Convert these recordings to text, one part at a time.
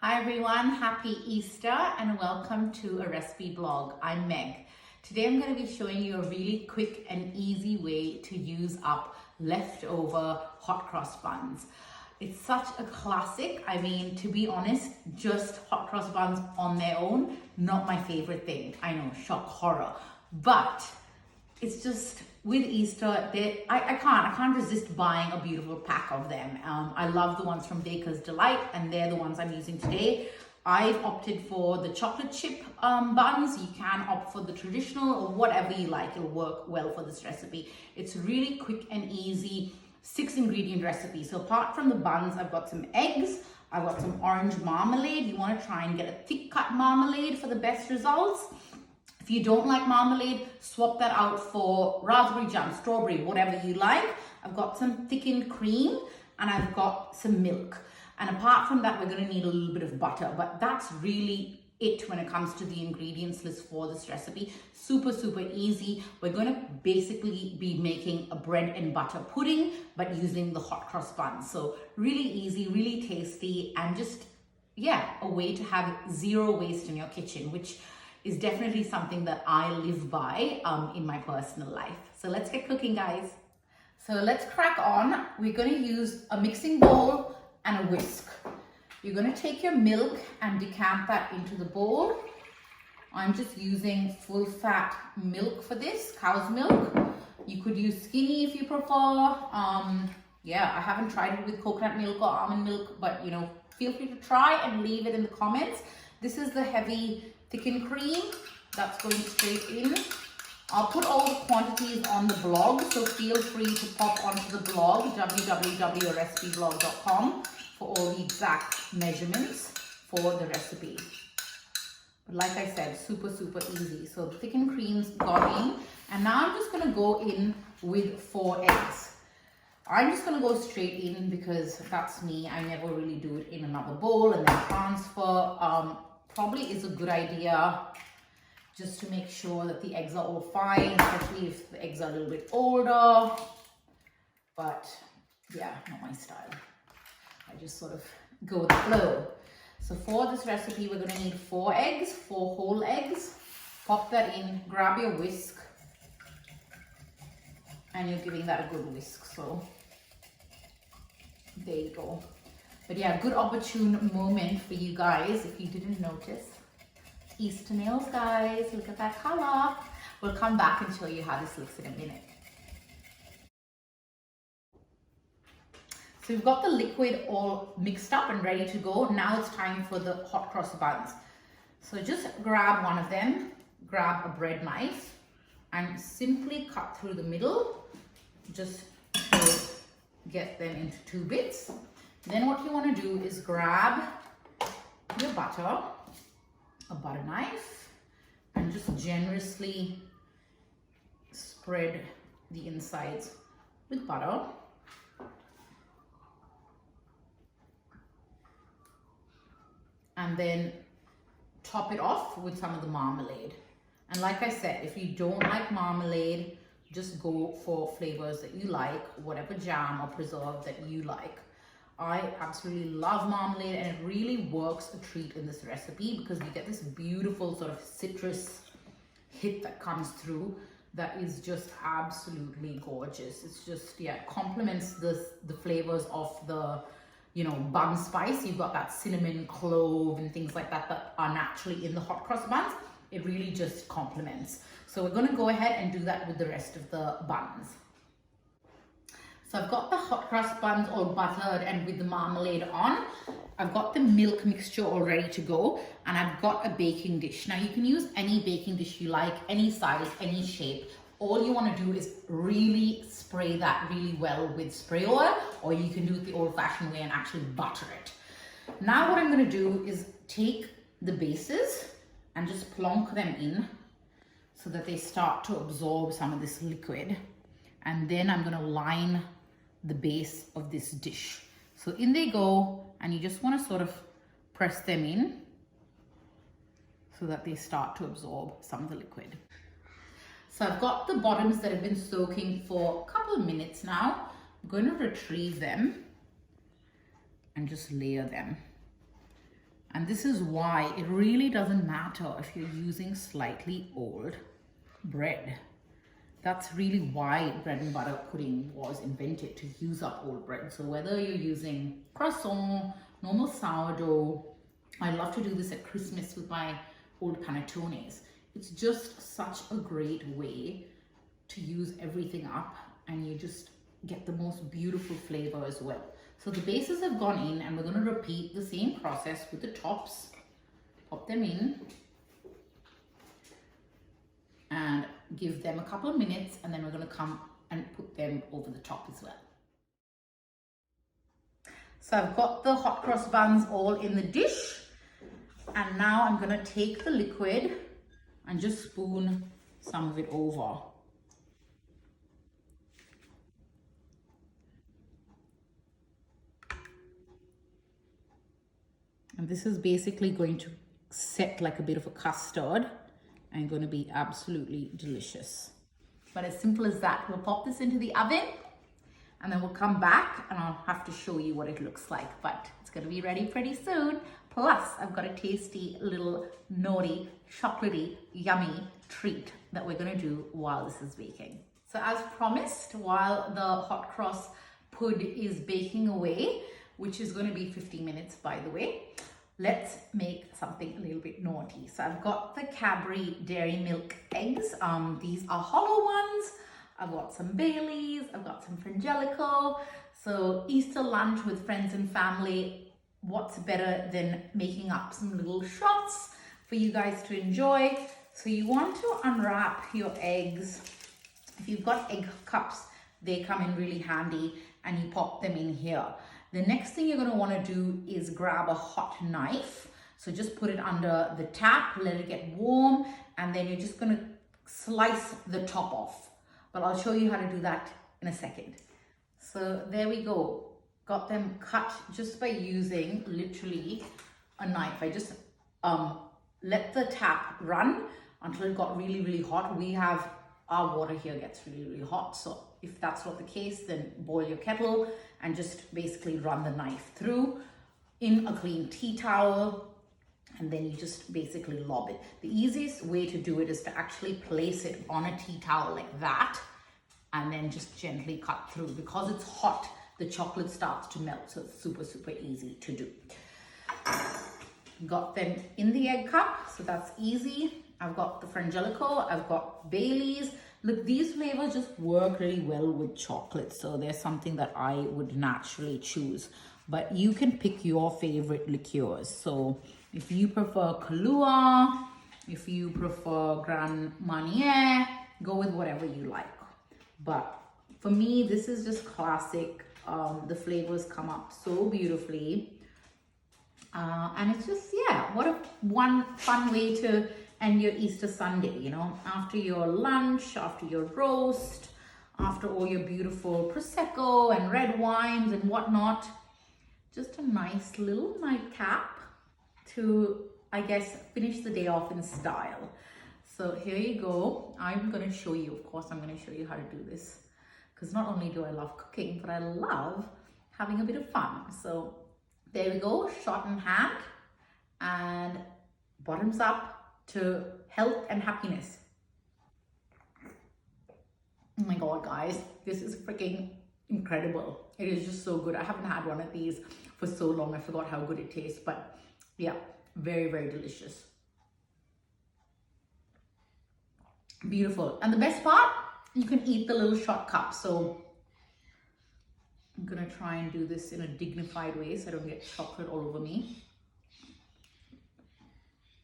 Hi everyone, happy Easter and welcome to a recipe blog. I'm Meg. Today I'm going to be showing you a really quick and easy way to use up leftover hot cross buns. It's such a classic. I mean, to be honest, just hot cross buns on their own, not my favorite thing. I know, shock horror. But it's just with Easter, I can't resist buying a beautiful pack of them. I love the ones from Baker's Delight, and they're the ones I'm using today. I've opted for the chocolate chip buns. You can opt for the traditional or whatever you like. It'll work well for this recipe. It's really quick and easy, 6-ingredient recipe. So apart from the buns, I've got some eggs. I've got some orange marmalade. You want to try and get a thick cut marmalade for the best results. If you don't like marmalade, swap that out for raspberry jam, strawberry, whatever you like. I've got some thickened cream and I've got some milk. And apart from that, we're going to need a little bit of butter, but that's really it when it comes to the ingredients list for this recipe. Super, super easy. We're going to basically be making a bread and butter pudding, but using the hot cross buns. So really easy, really tasty, and just, yeah, a way to have zero waste in your kitchen, which is definitely something that I live by in my personal life. So let's get cooking, guys. So let's crack on. We're going to use a mixing bowl and a whisk. You're going to take your milk and decant that into the bowl. I'm just using full fat milk for this, cow's milk. You could use skinny if you prefer. Yeah, I haven't tried it with coconut milk or almond milk, but you know, feel free to try and leave it in the comments. This is the heavy thickened cream that's going straight in. I'll put all the quantities on the blog, so feel free to pop onto the blog, www.recipeblog.com, for all the exact measurements for the recipe. But like I said, super, super easy. So the thickened cream's gone in, and now I'm just gonna go in with 4 eggs. I'm just gonna go straight in because that's me. I never really do it in another bowl and then transfer. Probably is a good idea just to make sure that the eggs are all fine, especially if the eggs are a little bit older. But yeah, not my style. I just sort of go with the flow. So for this recipe, we're gonna need 4 eggs, 4 whole eggs. Pop that in, grab your whisk, and you're giving that a good whisk. So there you go. But yeah, good opportune moment for you guys, if you didn't notice. Easter nails, guys, look at that color. We'll come back and show you how this looks in a minute. So we've got the liquid all mixed up and ready to go. Now it's time for the hot cross buns. So just grab one of them, grab a bread knife, and simply cut through the middle, just to get them into 2 bits. Then what you want to do is grab your butter, a butter knife, and just generously spread the insides with butter. And then top it off with some of the marmalade. And like I said, if you don't like marmalade, just go for flavors that you like, whatever jam or preserve that you like. I absolutely love marmalade, and it really works a treat in this recipe because we get this beautiful sort of citrus hit that comes through that is just absolutely gorgeous. It's just, yeah, complements the flavors of the, you know, bun spice. You've got that cinnamon, clove, and things like that that are naturally in the hot cross buns. It really just complements. So we're going to go ahead and do that with the rest of the buns. So I've got the hot cross buns all buttered and with the marmalade on. I've got the milk mixture all ready to go, and I've got a baking dish. Now you can use any baking dish you like, any size, any shape. All you want to do is really spray that really well with spray oil, or you can do it the old-fashioned way and actually butter it. Now what I'm going to do is take the bases and just plonk them in so that they start to absorb some of this liquid. And then I'm going to line the base of this dish. So in they go, and you just want to sort of press them in so that they start to absorb some of the liquid. So I've got the bottoms that have been soaking for a couple of minutes now. I'm going to retrieve them and just layer them. And this is why it really doesn't matter if you're using slightly old bread. That's really why bread and butter pudding was invented, to use up old bread. So whether you're using croissant, normal sourdough, I love to do this at Christmas with my old panettones. It's just such a great way to use everything up, and you just get the most beautiful flavor as well. So the bases have gone in, and we're going to repeat the same process with the tops. Pop them in and give them a couple of minutes, and then we're going to come and put them over the top as well. So I've got the hot cross buns all in the dish, and now I'm going to take the liquid and just spoon some of it over. And this is basically going to set like a bit of a custard and going to be absolutely delicious. But as simple as that. We'll pop this into the oven, and then we'll come back and I'll have to show you what it looks like. But it's going to be ready pretty soon. Plus, I've got a tasty little naughty, chocolatey, yummy treat that we're going to do while this is baking. So as promised, while the hot cross pud is baking away, which is going to be 15 minutes by the way, let's make something a little bit naughty. So I've got the Cadbury Dairy Milk eggs. These are hollow ones. I've got some Baileys, I've got some Frangelico. So Easter lunch with friends and family, what's better than making up some little shots for you guys to enjoy? So you want to unwrap your eggs. If you've got egg cups, they come in really handy, and you pop them in here. The next thing you're going to want to do is grab a hot knife. So just put it under the tap, let it get warm, and then you're just going to slice the top off. But I'll show you how to do that in a second. So there we go. Got them cut just by using literally a knife. I just let the tap run until it got really, really hot. Our water here gets really, really hot. So if that's not the case, then boil your kettle and just basically run the knife through in a clean tea towel, and then you just basically lob it. The easiest way to do it is to actually place it on a tea towel like that, and then just gently cut through. Because it's hot, the chocolate starts to melt, so it's super, super easy to do. Got them in the egg cup, so that's easy. I've got the Frangelico, I've got Baileys. Look, these flavors just work really well with chocolate, so they're something that I would naturally choose. But you can pick your favorite liqueurs. So if you prefer Kahlua, if you prefer Grand Marnier, go with whatever you like. But for me, this is just classic. The flavors come up so beautifully. And it's just, yeah, what a one fun way to end your Easter Sunday, you know, after your lunch, after your roast, after all your beautiful Prosecco and red wines and whatnot. Just a nice little nightcap to, I guess, finish the day off in style. So here you go. I'm going to show you, of course, I'm going to show you how to do this. Because not only do I love cooking, but I love having a bit of fun. So there we go, shot in hand, and bottoms up to health and happiness. Oh my God, guys, this is freaking incredible. It is just so good. I haven't had one of these for so long. I forgot how good it tastes, but yeah, very, very delicious. Beautiful. And the best part, you can eat the little shot cup. So I'm gonna try and do this in a dignified way so I don't get chocolate all over me.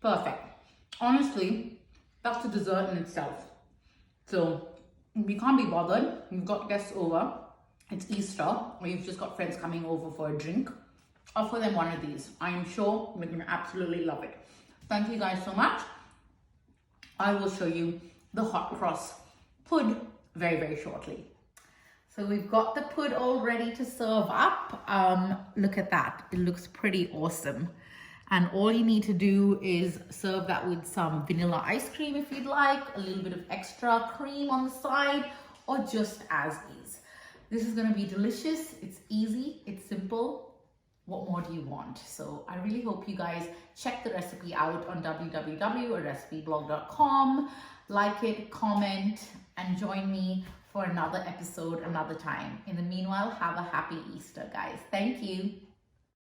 Perfect. Honestly, that's a dessert in itself. So if you can't be bothered, you've got guests over, it's Easter, or you've just got friends coming over for a drink, offer them one of these. I am sure they're gonna absolutely love it. Thank you guys so much. I will show you the hot cross pud very, very shortly. So we've got the pud all ready to serve up. Look at that, it looks pretty awesome. And all you need to do is serve that with some vanilla ice cream if you'd like, a little bit of extra cream on the side, or just as is. This is gonna be delicious, it's easy, it's simple. what more do you want? So I really hope you guys check the recipe out on www.recipieblog.com. Like it, comment, and join me for another episode another time. In the meanwhile, have a happy Easter, guys. Thank you.